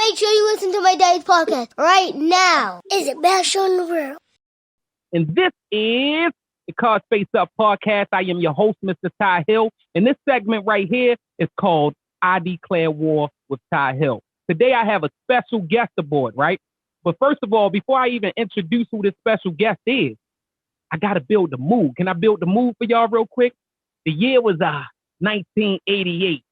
Make sure you listen to my daddy's podcast right now. It's the best show in the world. And this is the Card Space Up podcast. I am your host, Mr. Ty Hill. And this segment right here is called I Declare War with Ty Hill. Today I have a special guest aboard, right? But first of all, before I even introduce who this special guest is, I got to build the mood. Can I build the mood for y'all real quick? The year was 1988.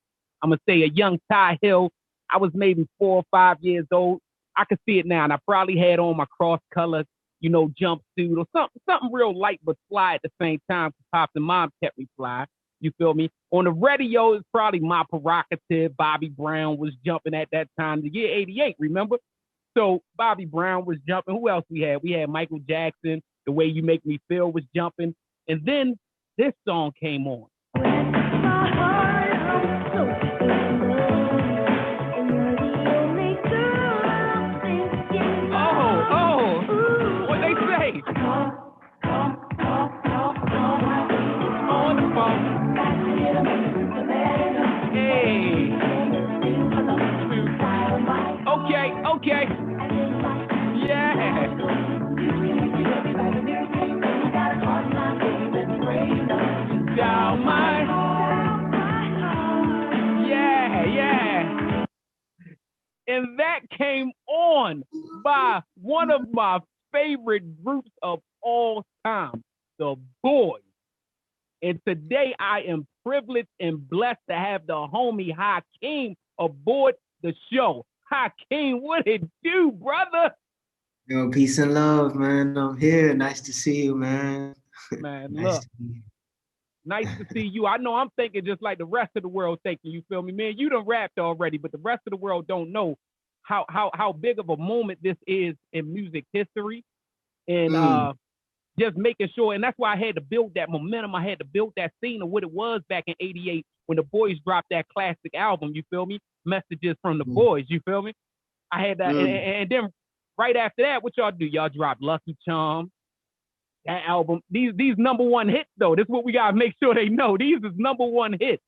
I'm going to say a young Ty Hill. I was maybe 4 or 5 years old. I could see it now. And I probably had on my cross-color, jumpsuit or something real light but fly at the same time. Pops and Mom kept me fly. You feel me? On the radio, it's probably My Prerogative. Bobby Brown was jumping at that time. The year 88, remember? So Bobby Brown was jumping. Who else we had? We had Michael Jackson. The Way You Make Me Feel was jumping. And then this song came on. What they say? On the phone. Hey. Okay. Yeah. Down my. Yeah. And that came on by one of my favorite groups of all time, the Boys. And today I am privileged and blessed to have the homie Hakim aboard the show. Hakim, what it do, brother? Yo, peace and love, man. I'm here. Nice to see you, man. Man, look. Nice to see you. I know I'm thinking just like the rest of the world thinking, you feel me? Man, you done rapped already, but the rest of the world don't know how big of a moment this is in music history. And just making sure, and that's why I had to build that momentum. I had to build that scene of what it was back in 88 when the Boys dropped that classic album, you feel me? Messages from the Boys, you feel me? I had that, and then right after that, what y'all do? Y'all dropped Lucky Charm, that album. These number one hits, though. This is what we gotta make sure they know. These is number one hits.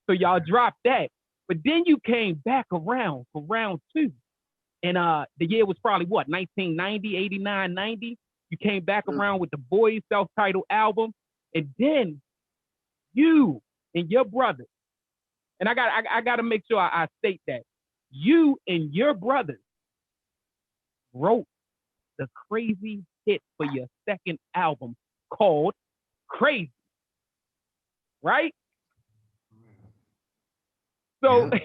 So y'all dropped that. But then you came back around for round two. And the year was probably what, 1990, 89, 90? You came back around with the Boys self-titled album. And then you and your brothers, and I gotta make sure I state that. You and your brothers wrote the crazy hit for your second album called Crazy. Right? So, Yeah.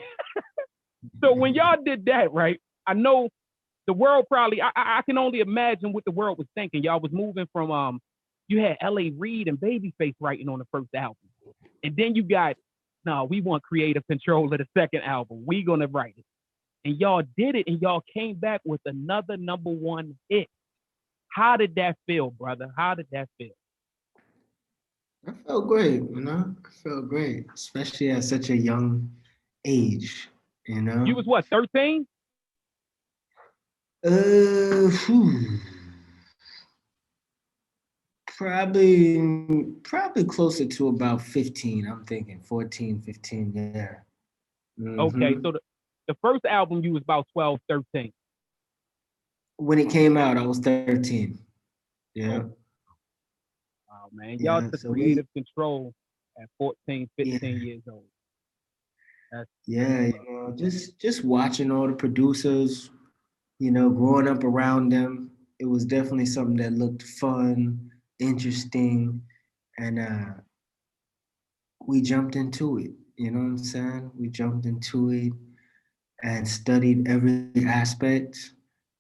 so when y'all did that, right? I know the world probably, I can only imagine what the world was thinking. Y'all was moving from, you had L.A. Reid and Babyface writing on the first album. And then you got, no, we want creative control of the second album. We gonna write it. And y'all did it, and y'all came back with another number one hit. How did that feel, brother? How did that feel? I felt great, I felt great, especially at such a young age, You was what, 13? Probably closer to about 15. I'm thinking 14, 15, yeah. Mm-hmm. Okay, so the first album you was about 12, 13. When it came out, I was 13. Yeah. Oh man, y'all took so creative control at 14, 15 years old. Just watching all the producers, growing up around them, it was definitely something that looked fun, interesting, and we jumped into it. You know what I'm saying? We jumped into it and studied every aspect.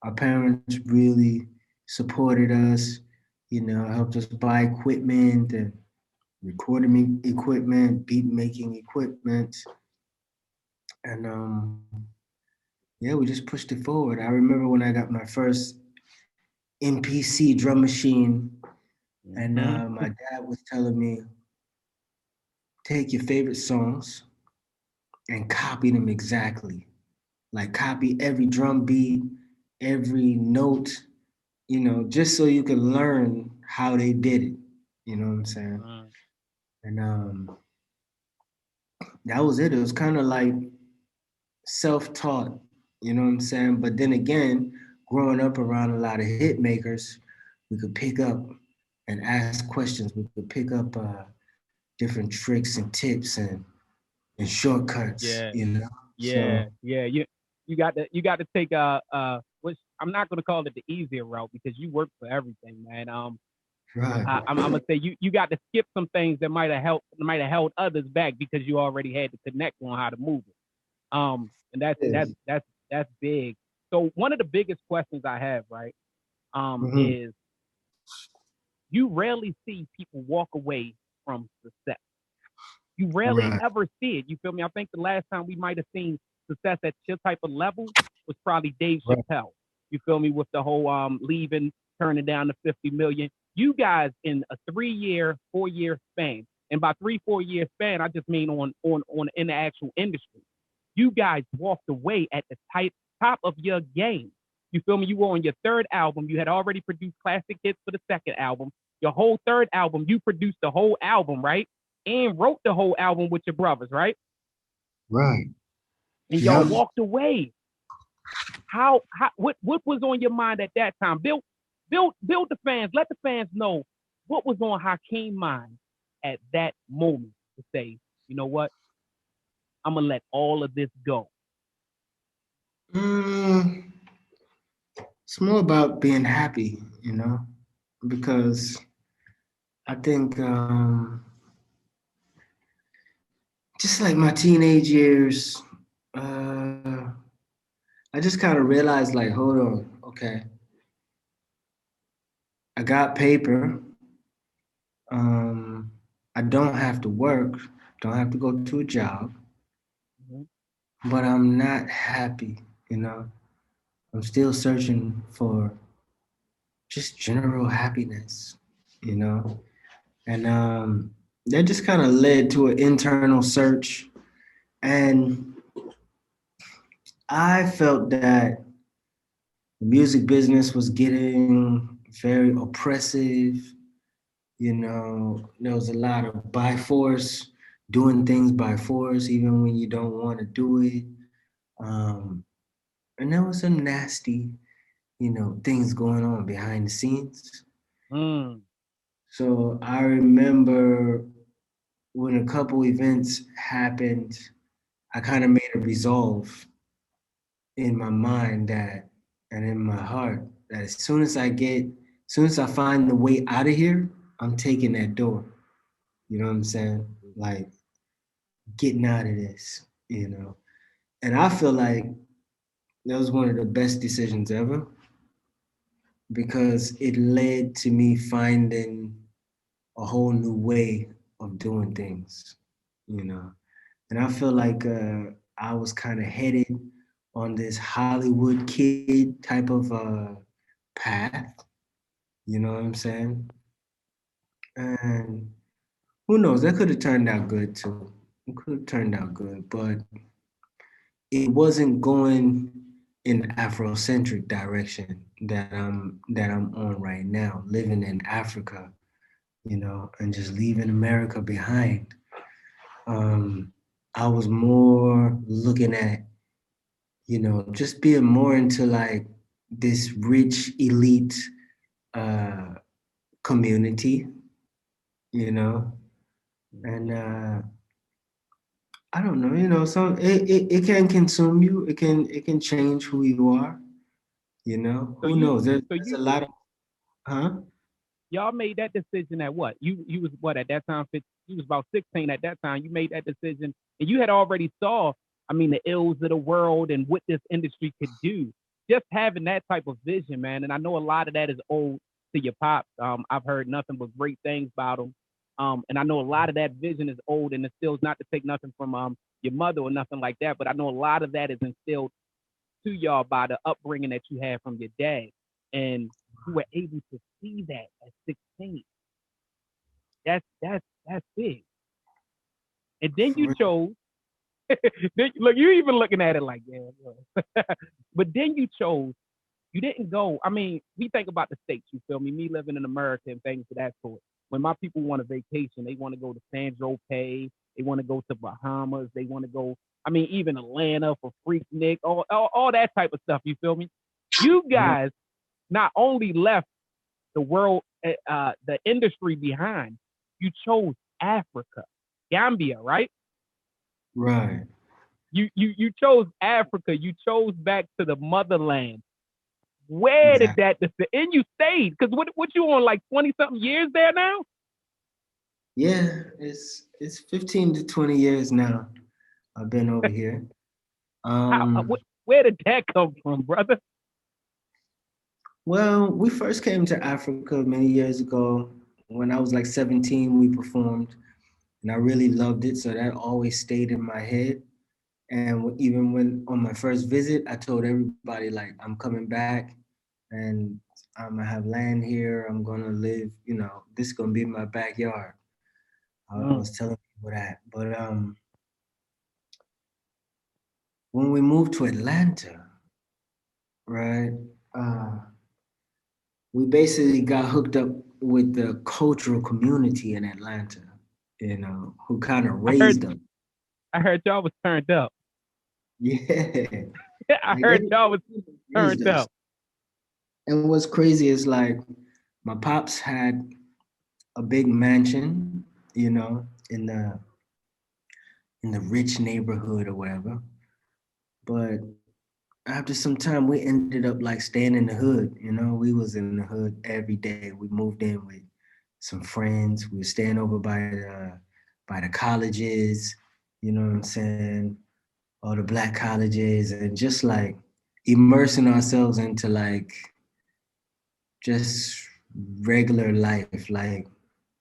Our parents really supported us, helped us buy equipment and recording equipment, beat making equipment. And we just pushed it forward. I remember when I got my first MPC drum machine, and my dad was telling me, take your favorite songs and copy them exactly. Like copy every drum beat, every note, just so you can learn how they did it. You know what I'm saying? And that was it. It was kind of like self-taught, You know what I'm saying? But then again, growing up around a lot of hit makers, we could pick up and ask questions. We could pick up different tricks and tips and shortcuts, Yeah, you know? So, yeah. You got to take which I'm not gonna call it the easier route because you work for everything, man. right. I'm gonna say you got to skip some things that might have held others back because you already had to connect on how to move it. And Yes. that's big. So one of the biggest questions I have, right, Hmm. is you rarely see people walk away from success. You rarely Right. ever see it. You feel me? I think the last time we might have seen success at your type of level was probably Dave Right. Chappelle. You feel me? With the whole leaving, turning down the 50 million. You guys in a 3 year, 4 year span, and by 3, 4 year span, I just mean on in the actual industry. You guys walked away at the top of your game. You feel me? You were on your third album. You had already produced classic hits for the second album. Your whole third album, you produced the whole album, right? And wrote the whole album with your brothers, right? Right. And y'all Yep. walked away. How what was on your mind at that time? Build the fans. Let the fans know what was on Hakeem's mind at that moment to say, you know what? I'm gonna let all of this go. Mm, it's more about being happy, you know, because I think just like my teenage years, I just kind of realized, like, hold on, okay, I got paper. Um, I don't have to work, don't have to go to a job, Mm-hmm. but I'm not happy, you know. I'm still searching for just general happiness, you know. And that just kind of led to an internal search. And I felt that the music business was getting very oppressive. You know, there was a lot of by force, doing things by force, even when you don't want to do it. Um, and there was some nasty, things going on behind the scenes. Mm. So I remember when a couple events happened, I kind of made a resolve in my mind that, and in my heart, that as soon as I find the way out of here, I'm taking that door. You know what I'm saying? Like getting out of this. And I feel like that was one of the best decisions ever because it led to me finding a whole new way of doing things. And I feel like I was kind of headed on this Hollywood kid type of path. You know what I'm saying? And who knows? That could have turned out good too. It could have turned out good, but it wasn't going in the Afrocentric direction that I'm on right now, living in Africa, and just leaving America behind. Um, I was more looking at, just being more into like this rich elite uh, community, you know, and I don't know, some it can consume you. It can change who you are. So Who knows? There's, so there's you a lot of, huh? y'all made that decision at what? You was what at that time? You was about 16 at that time. You made that decision, and you had already saw, I mean, the ills of the world and what this industry could do. Just having that type of vision, man. And I know a lot of that is old to your pops. I've heard nothing but great things about them. And I know a lot of that vision is old, and it's still not to take nothing from your mother or nothing like that. But I know a lot of that is instilled to y'all by the upbringing that you had from your dad, and you were able to see that at 16. That's big. And then you chose. Look, you even looking at it like, yeah. But then you chose. You didn't go. I mean, we think about the states. You feel me? Me living in America and things of that sort. When my people want a vacation, they want to go to San Tropez. They want to go to Bahamas. They want to go. I mean, even Atlanta for Freaknik, all that type of stuff. You feel me? You Right. guys not only left the world, the industry behind, you chose Africa, Gambia, right? Right. You chose Africa. You chose back to the motherland. Where did Exactly. and you stayed? Because what you on, like 20 something years there now? Yeah, it's 15 to 20 years now I've been over here. How, Um, where did that come from, brother? well, we first came to Africa many years ago. When I was like 17, we performed, and I really loved it, so that always stayed in my head. And even when on my first visit, I told everybody like I'm coming back, and I'm gonna have land here. I'm gonna live. This is gonna be my backyard. I Mm. was telling people that, but when we moved to Atlanta, right? Uh, we basically got hooked up with the cultural community in Atlanta, who kind of I heard raised us. I heard y'all was turned up. Yeah, I like they heard y'all was raised turned us. up. And what's crazy is like my pops had a big mansion, in the rich neighborhood or whatever. But after some time, we ended up like staying in the hood. We was in the hood every day. We moved in with some friends. We were staying over by the colleges. You know what I'm saying? All the black colleges, and just like immersing ourselves into like just regular life, like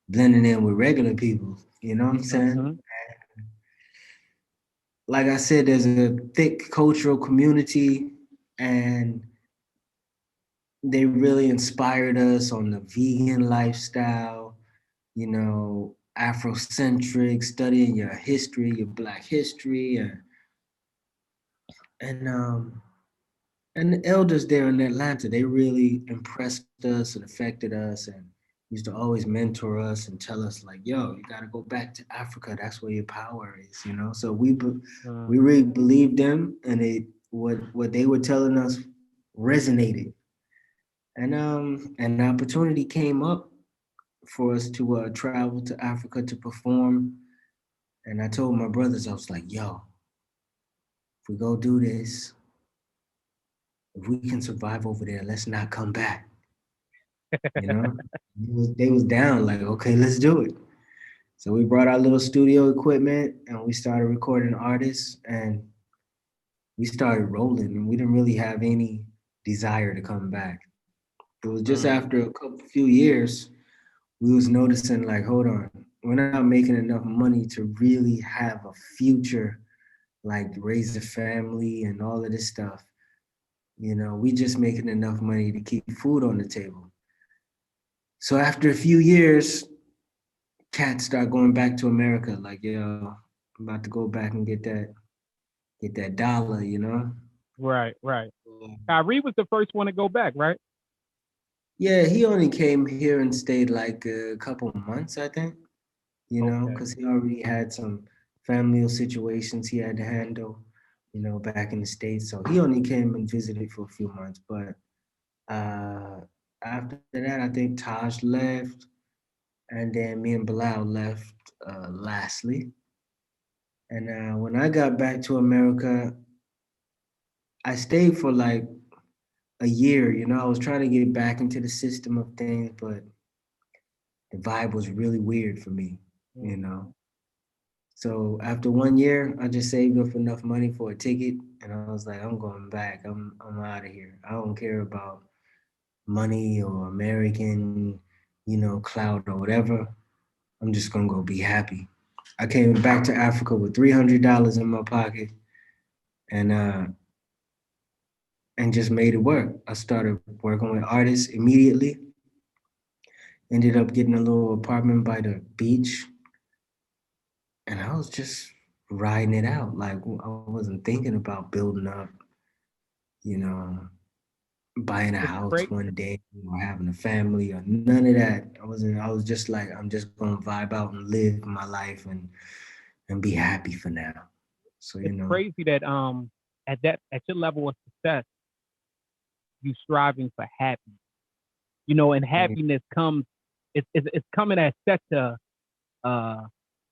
blending in with regular people. You know what I'm saying? Mm-hmm. Like I said, there's a thick cultural community, and they really inspired us on the vegan lifestyle, Afrocentric, studying your history, your Black history, and and the elders there in Atlanta, they really impressed us and affected us, and used to always mentor us and tell us like, "Yo, you got to go back to Africa. That's where your power is." So we really believed them, and what they were telling us resonated, and the opportunity came up for us to travel to Africa to perform. And I told my brothers, I was like, "Yo, if we go do this, if we can survive over there, let's not come back." You know, they was down like, okay, let's do it. So we brought our little studio equipment and we started recording artists, and we started rolling, and we didn't really have any desire to come back. It was just Mm. after few years we was noticing like, hold on, we're not making enough money to really have a future, like raise a family and all of this stuff. We just making enough money to keep food on the table. So after a few years, cats start going back to America. Like, yo, I'm about to go back and get that dollar. Right. Kyrie was the first one to go back, right? Yeah, he only came here and stayed like a couple months, I think. Okay. Because he already had some familial situations he had to handle, back in the States. So he only came and visited for a few months. But uh, after that, I think Taj left, and then me and Bilal left lastly. And when I got back to America, I stayed for like a year. I was trying to get back into the system of things, but the vibe was really weird for me, you Mm. know. So after 1 year, I just saved up enough money for a ticket, and I was like, I'm going back. I'm out of here. I don't care about money or American, clout or whatever. I'm just gonna go be happy. I came back to Africa with $300 in my pocket, and just made it work. I started working with artists immediately. Ended up getting a little apartment by the beach, and I was just riding it out. Like I wasn't thinking about building up, you know, buying a It's house great. one day or having a family or none of that. I wasn't. I was just like, I'm just gonna vibe out and live my life and be happy for now. So, It's crazy that at your level of success, you striving for happiness. And happiness comes. It's coming at such a uh,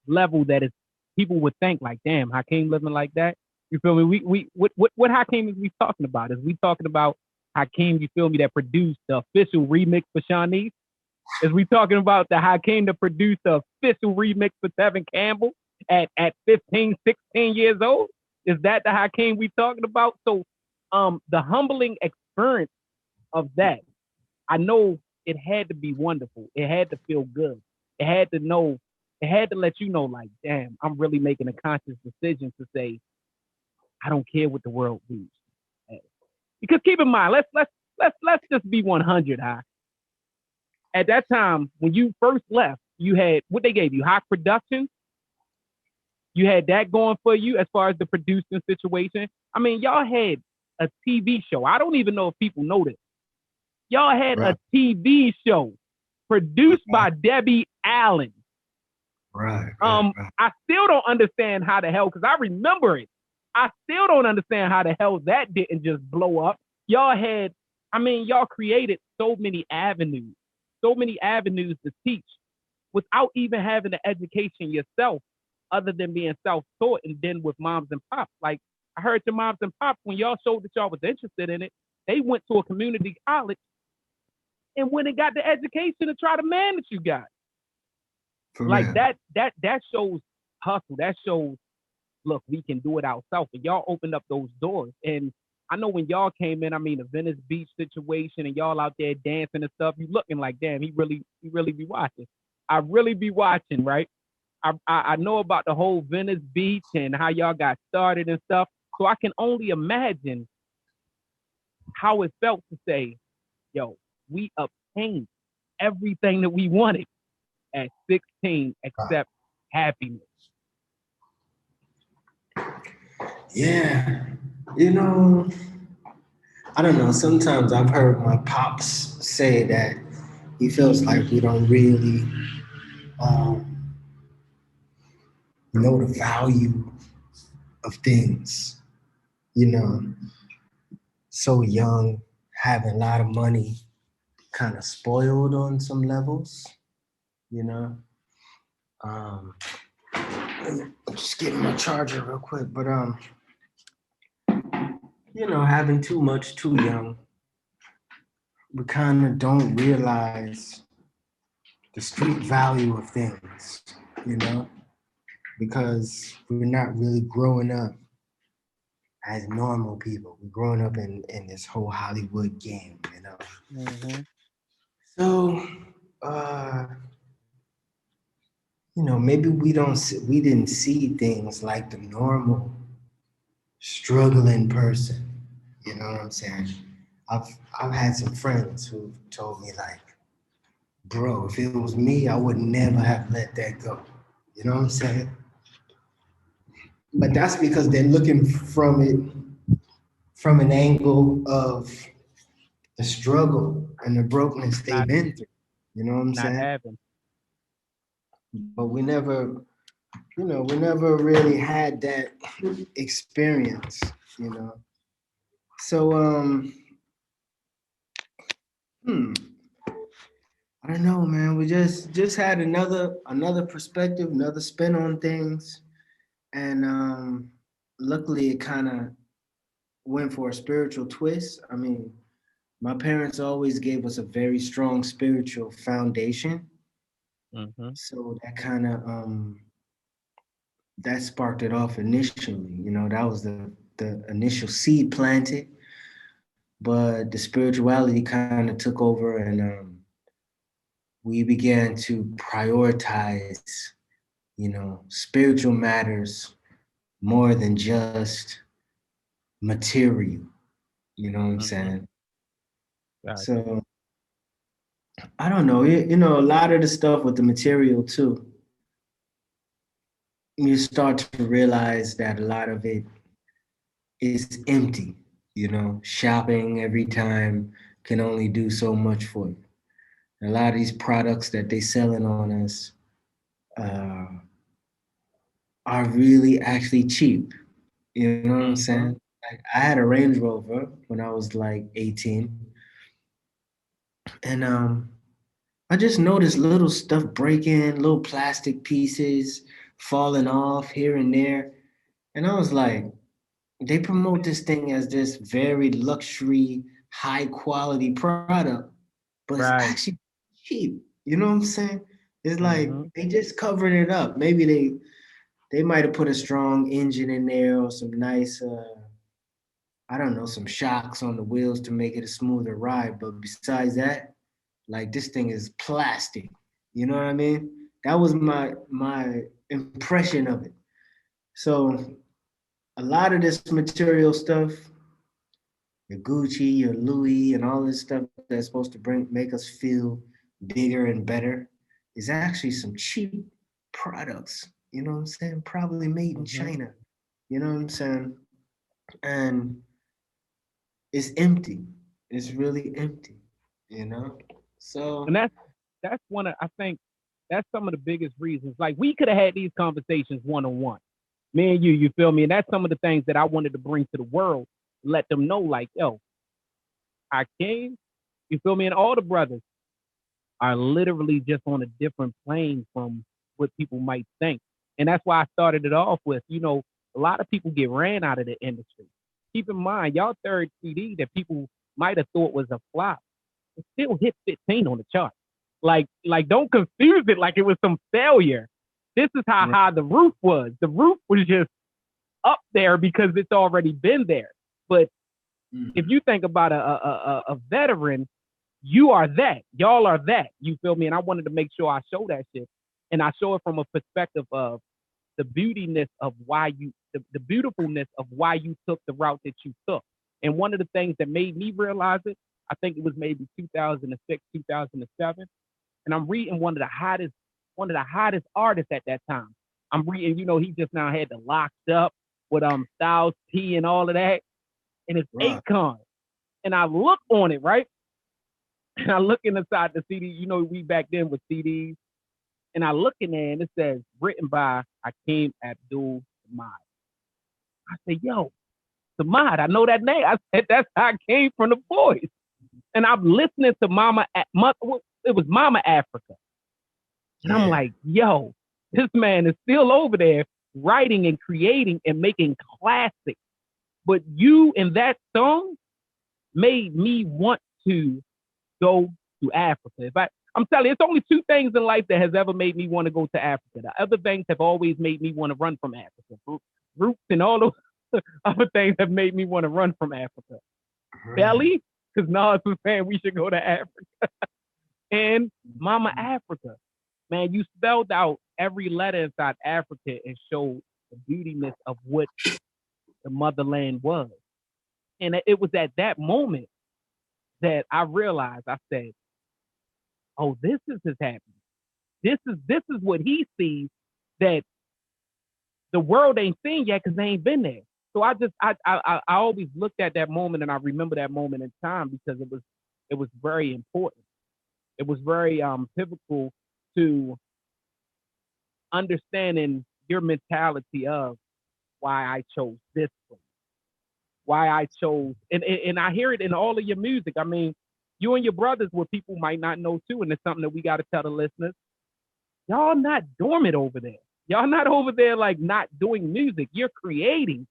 level that it's people would think like, damn, Hakeem living like that. You feel me? We what Hakeem is we talking about? Is we talking about Hakeem? You feel me? That produced the official remix for Shawnee's? Is we talking about the Hakeem that produced the official remix for Tevin Campbell at 15, 16 years old? Is that the Hakeem we talking about? So, the humbling experience of that, I know it had to be wonderful. It had to feel good. It had to know. It had to let you know, like, damn, I'm really making a conscious decision to say, I don't care what the world views. Because keep in mind, let's just be 100 high. At that time, when you first left, you had what they gave you, Hot Productions. You had that going for you as far as the producing situation. I mean, y'all had a TV show. I don't even know if people know this. Y'all had a TV show produced by Debbie Allen. Right. I still don't understand how the hell, because I remember it. I still don't understand how the hell that didn't just blow up. Y'all created so many avenues to teach without even having the education yourself, other than being self-taught and then with moms and pops. Like, I heard your moms and pops, when y'all showed that y'all was interested in it, they went to a community college and went and got the education to try to manage you guys. For like real. that shows hustle. That shows, look, we can do it ourselves. And y'all opened up those doors. And I know when y'all came in, I mean, the Venice Beach situation and y'all out there dancing and stuff, you looking like, damn, he really be watching. I really be watching, right? I know about the whole Venice Beach and how y'all got started and stuff. So I can only imagine how it felt to say, yo, we obtained everything that we wanted at 16 except happiness. Yeah. I don't know. Sometimes I've heard my pops say that he feels like we don't really um, know the value of things. So young, having a lot of money, kind of spoiled on some levels. You know. I'm just getting my charger real quick, but having too much too young, we kind of don't realize the street value of things, because we're not really growing up as normal people. We're growing up in this whole Hollywood game. Mm-hmm. So, maybe we didn't see things like the normal struggling person. You know what I'm saying? I've had some friends who told me like, bro, if it was me, I would never have let that go. You know what I'm saying? But that's because they're looking from it from an angle of the struggle and the brokenness they've been through. You know what I'm saying? Having. But we never really had that experience, So I don't know, man. We just had another perspective, another spin on things. And luckily it kind of went for a spiritual twist. I mean, my parents always gave us a very strong spiritual foundation. Mm-hmm. So that kind of that sparked it off initially. That was the initial seed planted, but the spirituality kind of took over, and we began to prioritize, spiritual matters more than just material. You know what I'm saying? Gotcha. So I don't know. A lot of the stuff with the material too, you start to realize that a lot of it is empty. Shopping every time can only do so much for you. A lot of these products that they selling on us are really actually cheap. You know what I'm Mm-hmm. saying? Like I had a Range Rover when I was like 18, and I just noticed little stuff breaking, little plastic pieces falling off here and there, and I was like, they promote this thing as this very luxury, high quality product, but it's Right. actually cheap. You know what I'm saying? It's like Mm-hmm. they just covered it up. Maybe they might have put a strong engine in there or some nice I don't know, some shocks on the wheels to make it a smoother ride. But besides that, like this thing is plastic. You know what I mean? That was my impression of it. So a lot of this material stuff, your Gucci, your Louis, and all this stuff that's supposed to make us feel bigger and better, is actually some cheap products. You know what I'm saying? Probably made in Mm-hmm. China. You know what I'm saying? And it's empty. It's really empty. You know? And So that's one of, I think that's some of the biggest reasons. Like we could have had these conversations one on one, me and you feel me? And that's some of the things that I wanted to bring to the world, let them know, like, yo, I came, you feel me? And all the brothers are literally just on a different plane from what people might think. And that's why I started it off with, a lot of people get ran out of the industry. Keep in mind, y'all third CD that people might have thought was a flop, it still hit 15 on the chart. Don't confuse it like it was some failure. This is how right. high the roof was. The roof was just up there because it's already been there. But if Mhm. you think about a veteran, you are that. Y'all are that. You feel me? And I wanted to make sure I show that shit. And I show it from a perspective of the beautiness of the beautifulness of why you took the route that you took. And one of the things that made me realize it, I think it was maybe 2006, 2007. And I'm reading one of the hottest artists at that time. I'm reading, he just now had the locked up with Styles P and all of that. And it's Right. Akon. And I look on it, right? And I look inside the CD, we back then with CDs, and I look in there and it says written by Hakeem Abdul Samad. I said, yo, Samad, I know that name. I said, that's how I came from the voice. And I'm listening to it was Mama Africa. And I'm Yeah. like, yo, this man is still over there writing and creating and making classics. But you in that song made me want to go to Africa. I'm telling you, it's only two things in life that has ever made me want to go to Africa. The other things have always made me want to run from Africa. Roots and all those other things have made me want to run from Africa. Right. Belly, because Nas was saying we should go to Africa. And Mama Africa. Man, you spelled out every letter inside Africa and showed the beautiness of what the motherland was. And it was at that moment that I realized, I said, oh, this is his happiness. This is what he sees that the world ain't seen yet because they ain't been there. So I always looked at that moment and I remember that moment in time because it was very important. It was very pivotal to understanding your mentality of why I chose this place, why I chose, and I hear it in all of your music. I mean, you and your brothers, what people might not know too, and it's something that we got to tell the listeners. Y'all not dormant over there. Y'all not over there like not doing music. You're creating.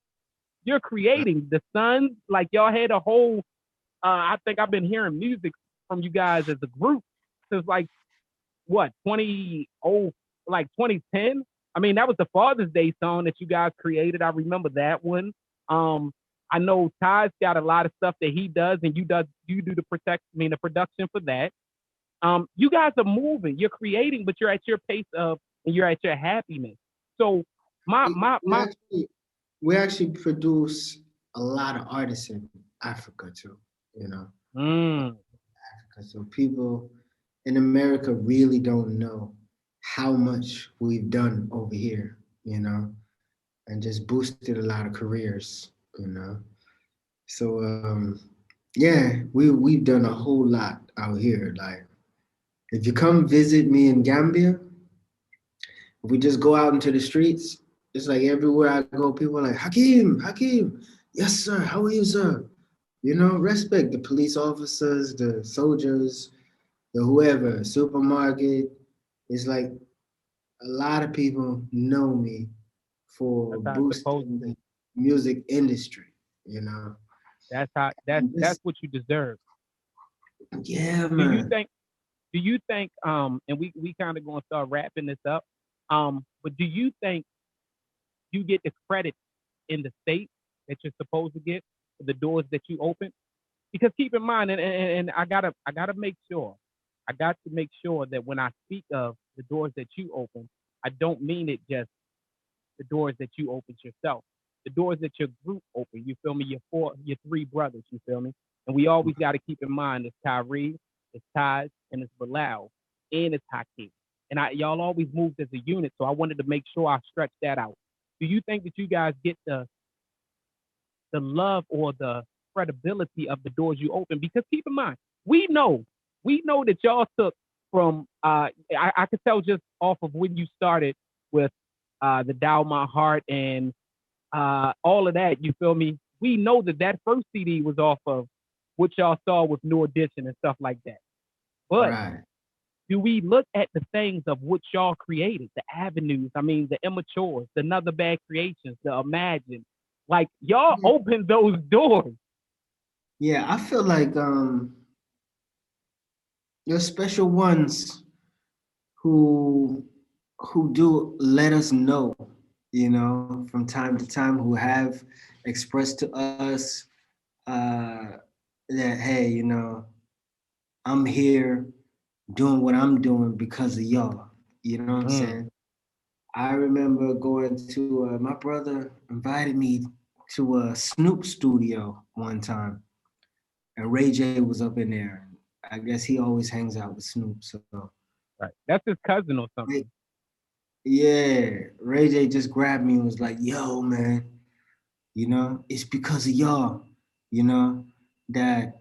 You're creating. The Suns, like y'all had a whole. I think I've been hearing music from you guys as a group since like what 2010. I mean, that was the Father's Day song that you guys created. I remember that one. Um, I know Ty's got a lot of stuff that he does, and you do the production for that. You guys are moving, you're creating, but you're at your pace of, and you're at your happiness. So my We, my we my actually we actually produce a lot of artists in Africa too. You know, mm, Africa. So people in America really don't know how much we've done over here. You know, and just boosted a lot of careers. You know, so yeah, we've done a whole lot out here. Like if you come visit me in Gambia, if we just go out into the streets, it's like everywhere I go, people are like, Hakeem, Hakeem, yes, sir, how are you, sir? You know, respect the police officers, the soldiers, the whoever, supermarket. It's like a lot of people know me for That's how it's supposed to boosting be. the music industry, you know. That's how And that's this, what you deserve. yeah, Do you man. think and we kind of gonna start wrapping this up. But do you think you get the credit in the state that you're supposed to get for the doors that you open? Because keep in mind, and I gotta make sure, I got to make sure that when I speak of the doors that you open, I don't mean it just the doors that you opened yourself, the doors that your group opened. You feel me? Your three brothers. You feel me? And we always got to keep in mind it's Tyree, it's Taj, and it's Bilal, and it's Hakim. And y'all always moved as a unit, so I wanted to make sure I stretch that out. Do you think that you guys get the love or the credibility of the doors you open? Because keep in mind, we know that y'all took from I could tell just off of when you started with the Dow My Heart and all of that, you feel me? We know that that first CD was off of what y'all saw with New Edition and stuff like that. But Right. do we look at the things of what y'all created, the avenues, I mean, the immatures, the Another Bad Creations, the Imagine, like y'all Yeah, opened those doors. yeah, I feel like there's special ones who who do let us know, you know, from time to time, who have expressed to us uh, that hey, you know, I'm here doing what I'm doing because of y'all. You know what I'm Mm, saying? I remember going to my brother invited me to a Snoop studio one time, and Ray J was up in there. I guess he always hangs out with Snoop. So right. That's his cousin or Ray, something. yeah, Ray J just grabbed me and was like, "Yo, man, you know, it's because of y'all, you know, that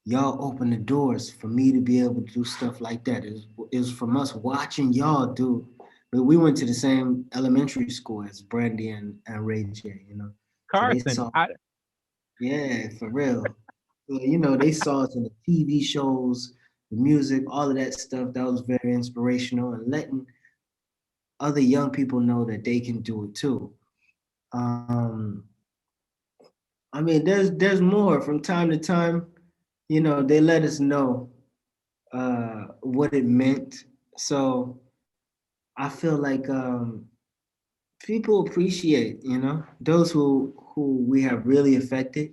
y'all open the doors for me to be able to do stuff like that. It was from us watching y'all do. But we went to the same elementary school as Brandy and Ray J, you know. So they Carson, saw, yeah, for real. So, you know, they saw us in the TV shows, the music, all of that stuff. That was very inspirational and letting other young people know that they can do it too. Um, I mean, there's more from time to time. You know, they let us know what it meant. So I feel like people appreciate, you know, those who we have really affected.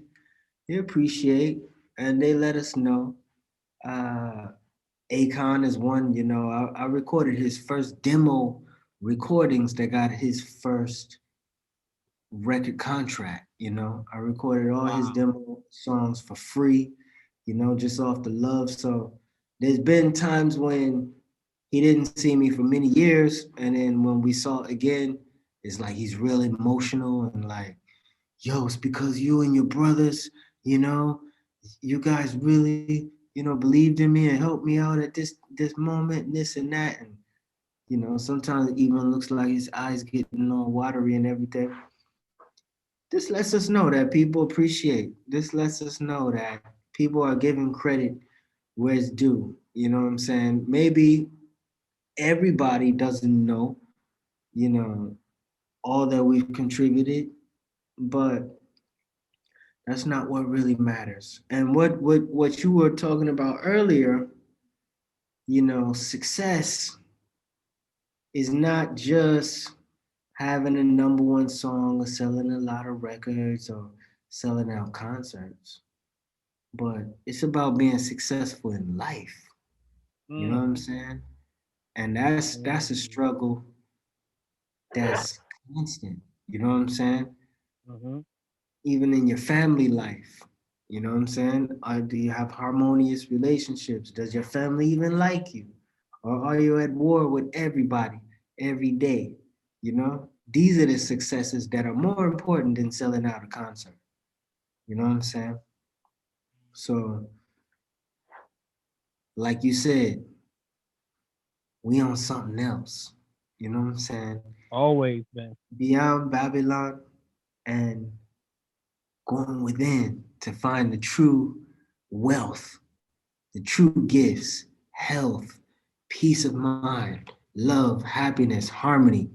They appreciate and they let us know. Uh, Akon is one, you know. I recorded his first demo recordings that got his first record contract. You know, I recorded all his wow. demo songs for free, you know, just off the love. So there's been times when he didn't see me for many years, and then when we saw again, it's like he's real emotional and like, yo, it's because you and your brothers, you know, you guys really, you know, believed in me and helped me out at this moment, and this and that, and you know, sometimes it even looks like his eyes getting all watery and everything. This lets us know that people appreciate. This lets us know that people are giving credit where it's due. You know what I'm saying? Maybe everybody doesn't know, you know, all that we've contributed, but that's not what really matters. And what you were talking about earlier, you know, success is not just having a number one song or selling a lot of records or selling out concerts, but it's about being successful in life. You know what Mm, I'm saying? And that's a mm, struggle that's constant. You know what I'm saying? mm-hmm. Even in your family life. You know what I'm saying? Do you have harmonious relationships? Does your family even like you? Or are you at war with everybody every day? You know, these are the successes that are more important than selling out a concert. You know what I'm saying? So, like you said, we on something else. You know what I'm saying? Always, man. Beyond Babylon and going within to find the true wealth, the true gifts, health, peace of mind, love, happiness, harmony.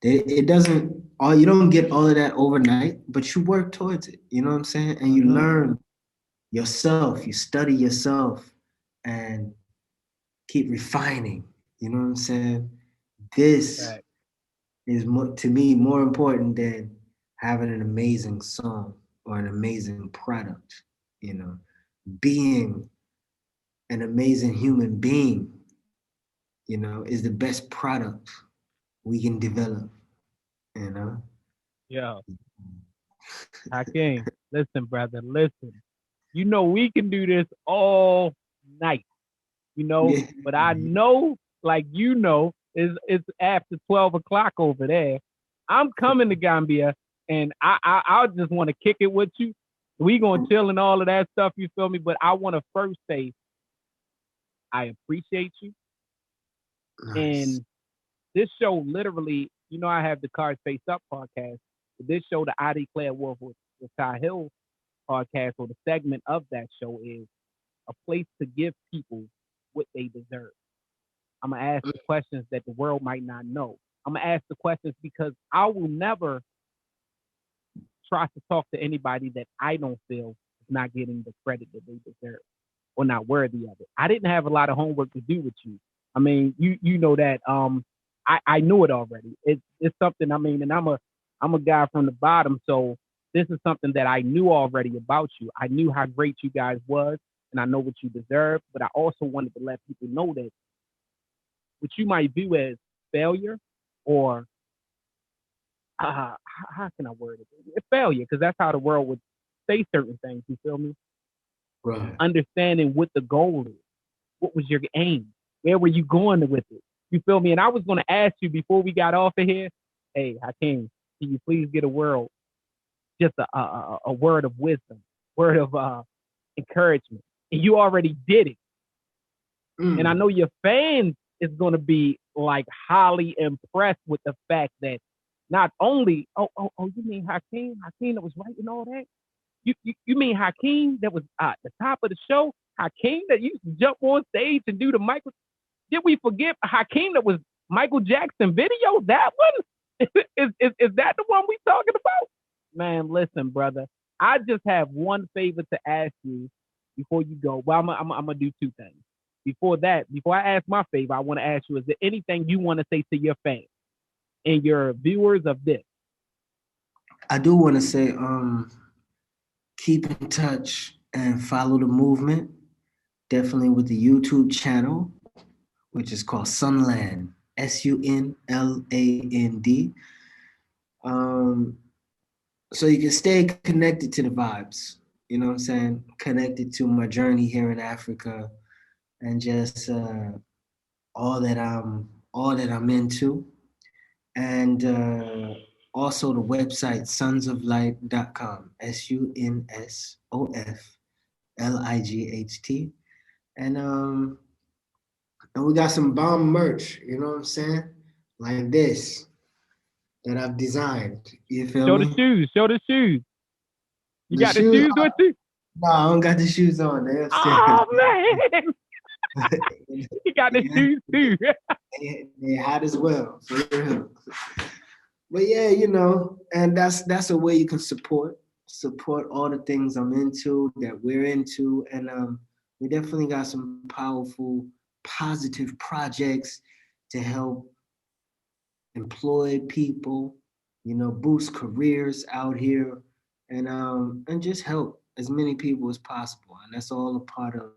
It doesn't all you don't get all of that overnight, but you work towards it. You know what I'm saying? And you Mm-hmm. learn yourself, you study yourself and keep refining. You know what I'm saying? This Right. is more, to me more important than having an amazing song or an amazing product. You know, being an amazing human being, you know, is the best product we can develop. You know. Yeah. Hakeem, listen, brother, listen. You know we can do this all night, Yeah. but I know, like it's after 12 o'clock over there. I'm coming to Gambia, and I just want to kick it with you. We gonna chill and all of that stuff, you feel me? But I want to first say I appreciate you, Nice. and this show literally, I have the Cards Face Up podcast. This show, the I Declare War with Ty Hill podcast, or the segment of that show is a place to give people what they deserve. I'm gonna ask the questions that the world might not know. I'm gonna ask the questions because I will never try to talk to anybody that I don't feel is not getting the credit that they deserve or not worthy of it. I didn't have a lot of homework to do with you. I mean, you know that I knew it already. It's something, I mean, and I'm a guy from the bottom, so this is something that I knew already about you. I knew how great you guys was, and I know what you deserve, but I also wanted to let people know that what you might view as failure or how can I word it? It's failure, because that's how the world would say certain things. You feel me? Right. Understanding what the goal is. What was your aim? Where were you going with it? You feel me? And I was going to ask you before we got off of here, hey, Hakeem, can you please get a word, just a word of wisdom, word of encouragement? And you already did it. And I Mm. know your fans is going to be like highly impressed with the fact that not only, you mean Hakeem that was writing all that? You mean Hakeem that was at the top of the show? Hakeem that used to jump on stage and do the Michael. Did we forget Hakeem that was Michael Jackson video? That one? Is that the one we talking about? Man, listen, brother. I just have one favor to ask you before you go. Well, I'm gonna do two things. Before that, before I ask my favor, I want to ask you: is there anything you want to say to your fans and your viewers of this? I do want to say, keep in touch and follow the movement. Definitely with the YouTube channel, which is called Sunland, Sunland. Um, so you can stay connected to the vibes. You know what I'm saying? Connected to my journey here in Africa and just all that I'm into. And also the website sonsoflight.com, SUNSOFLIGHT. And and we got some bomb merch, you know what I'm saying? Like this that I've designed. You feel Show the me? shoes. Show the shoes. You The got the shoes, shoes with you? no, I don't got the shoes on. They upstairs. Oh man, you got the shoes too. They're hot as well, for real. But yeah, you know, and that's a way you can support all the things I'm into, that we're into, and we definitely got some powerful, positive projects to help employ people, you know, boost careers out here, and just help as many people as possible. And that's all a part of,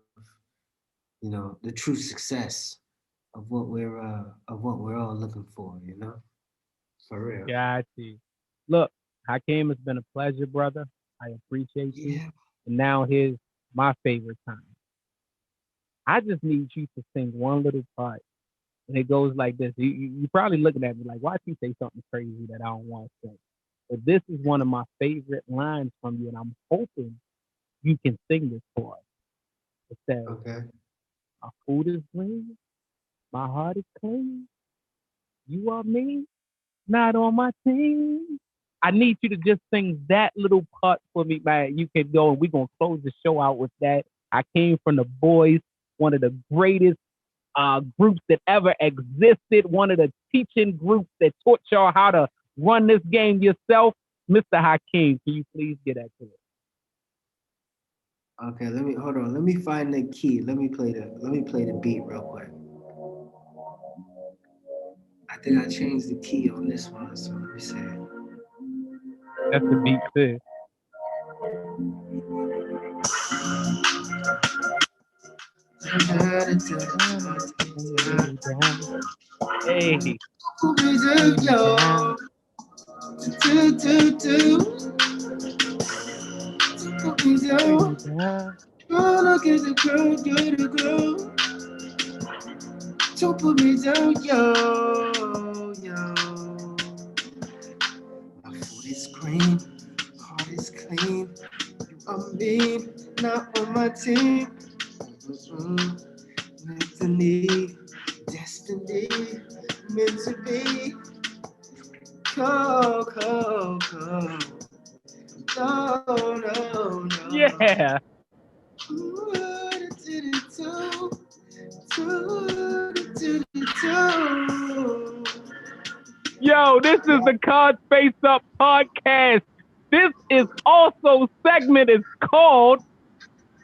you know, the true success of what we're all looking for, you know, for real. Got you. Look, Hakeem, it's been a pleasure, brother. I appreciate you. Yeah. And now here's my favorite time. I just need you to sing one little part. And it goes like this. You're probably looking at me like, why'd you say something crazy that I don't want to say? But this is one of my favorite lines from you, and I'm hoping you can sing this for us. It says, Okay. my food is green, my heart is clean, You are me, not on my team. I need you to just sing that little part for me, man. You can go and we're gonna close the show out with that. I came from the boys, one of the greatest groups that ever existed, one of the teaching groups that taught y'all how to run this game yourself. Mr. Hakeem, can you please get that to us? Okay, let me hold on. Let me find the key. Let me play the beat real quick. I think I changed the key on this one, so let me see. That's the beat too. Hey. Don't put me down, yo. My food is green, heart is clean. You are mean, not on my team. Destiny, meant to be. Go. No. Yeah. Yo, this is the Cards Face Up podcast. This is also segment is called,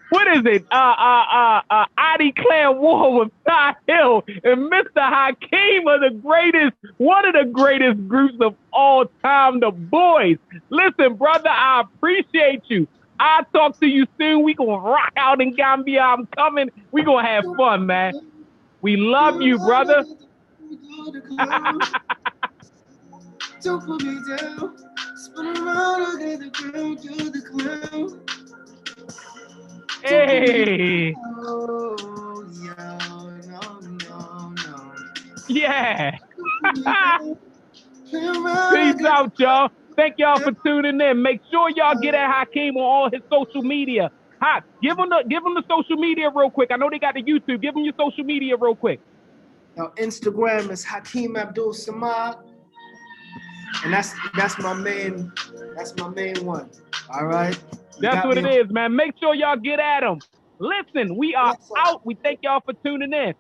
what is it? I Declare War with Ty Hill and Mr. Hakeem are the greatest, one of the greatest groups of all time, the boys. Listen, brother, I appreciate you. I'll talk to you soon. We gonna rock out in Gambia. I'm coming. We gonna have fun, man. We love you, brother. Don't put me down. Spin around against the ground, you're the clown. Hey. Oh, yo, no. Yeah. Peace out, y'all. Thank y'all for tuning in. Make sure y'all get at Hakeem on all his social media. Hot, give him the social media real quick. I know they got the YouTube. Give him your social media real quick. Now, Instagram is Hakeem Abdul Samad. And that's my main one. All right. That's what it is, man. Make sure y'all get at him. Listen, we are out. We thank y'all for tuning in.